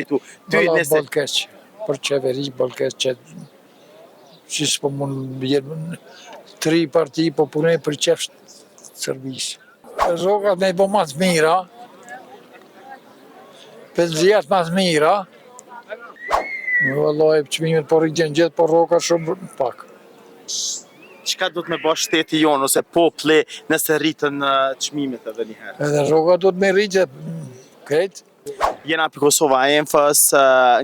Bol keq, për qeveri bol keq që s'po mund jenë 3 parti po punoj për qef servisë. Rrogat me i bo mas mira, pëzijat mas mira, vallai çmimet po rritin gjithë, po rroga shumë pak. Çka do të me bëj shteti jonë ose populli nëse rritën çmimet edhe një herë? Edhe rroga do të me rritë krejt. Jena për Kosova Enfës,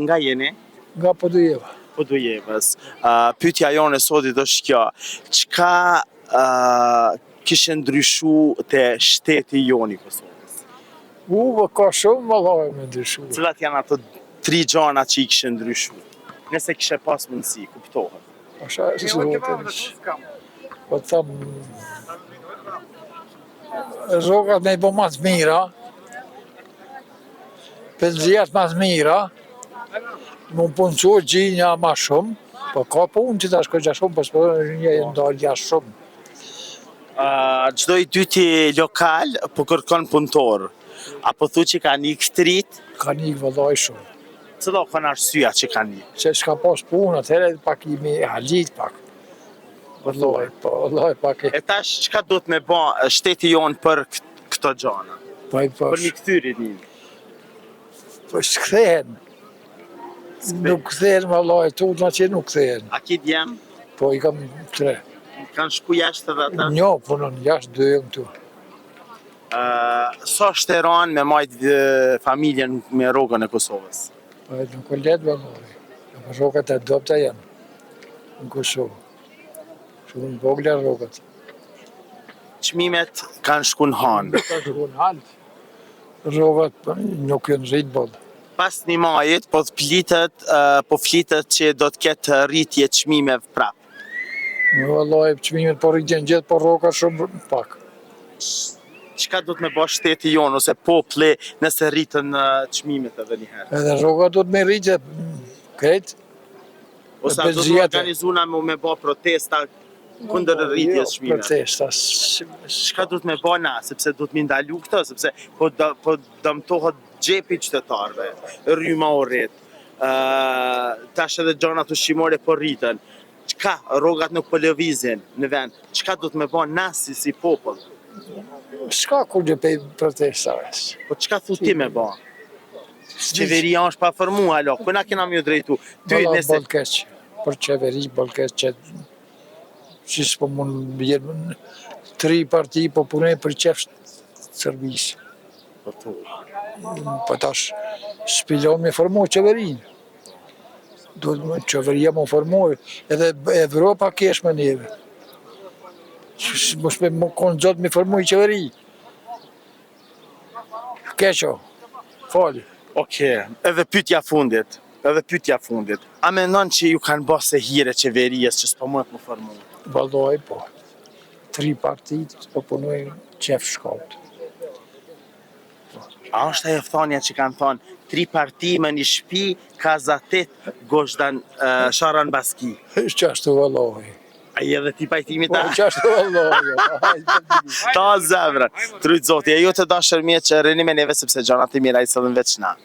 nga jeni? Nga Podujeva. Podujevës. Pyetja jonë e sotit është kjo, çka kishte ndryshu te shteti jonë i Kosovës? Ka shumë vallai me ndryshu. Cilat janë ato 3 gjëra që i kishe ndryshu? Nëse kishe pas mundësi, kuptohet. Pasha po tham rrogat me i bo mas mira, pëzijat mas mira, më punësu gjinja ma shumë, po ka punë që ta shkojgja shumë, po s'po një ndalë jashtë shumë. Çdo i dyti lokal po kërkon punëtor, apo thu që ka nik trit? Ka nik vallai shumë. Cila kanë arsyeja që kanë nik? Se s'ka pas punë, atëherë pak i me halit pak. Vallai pak e. E tash çka do të me bë shteti jonë për këto gjëra? Për një kthyrin një. Po s'kthehen. Nuk kthehen vallai, tutna që nuk kthehen. A ki djem? Po i kam 3. Kanë shku jashtë edhe ata? Njo punon jashtë, 2 jam këtu. Sa shteron me majt familjen me rrogën e Kosovës? Po nuk o letë vallai. Rrogat e dobta janë në Kosovë. Shumë vogla rrogat. Çmimet kanë shku në hanë. Ka shku në hanë. Rrogat nuk janë rrit boll. Pas një majit, po flitet që do të ketë rritje çmimeve prap. Vallai çmimet po rritin gjithë, po rroga shumë pak. Çka do të me bëj shteti jonë ose populli nëse rritën çmimet edhe një herë? Edhe rroga do të me rritë krejt. Ose do të organizuna me bë protesta kundër rritjes çmimeve? Protesta. Çka do të me bëj na, sepse do të më ndalu këtë, sepse po dëmtohet xhepi qytetarëve, rryma o rrit. Tash edhe gjonat ushqimore po rritën. Çka rrogat nuk po lëvizin në vend? Çka do të me bëj na si popull? S'ka kur gjë pe protestave. Po çka thu ti me bë? Qeveria është pa formu, alo, ku na kena më drejtu? Ty nëse bol keq, për qeveri bol keq që s'po mund jenë 3 parti po punoj për qef servisë. Po tash s'pilon me formu qeverinë. Duhet qeveria më formu, edhe Evropa kesh me neve. Mos me më konë gjot me formu i qeveri. Keqo, fali. Okej, edhe pyetja fundit. A mendon që ju kanë bërë se hire qeverisë që s'po mund të më formu? Vallai po. 3 partit po punojnë qef shkallët. A është ajo thonja që kanë thonë 3 parti me një shtëpi, kazatet, Gozhdan, Sharan Baski? Është qashtu vallai. Ai edhe ti pajtimi ta? Po qashtu vallai. Ta zemrën. Trujt zoti, e ju të dashur mirë që rini me neve sepse gjanat e mira i sëllën veç na.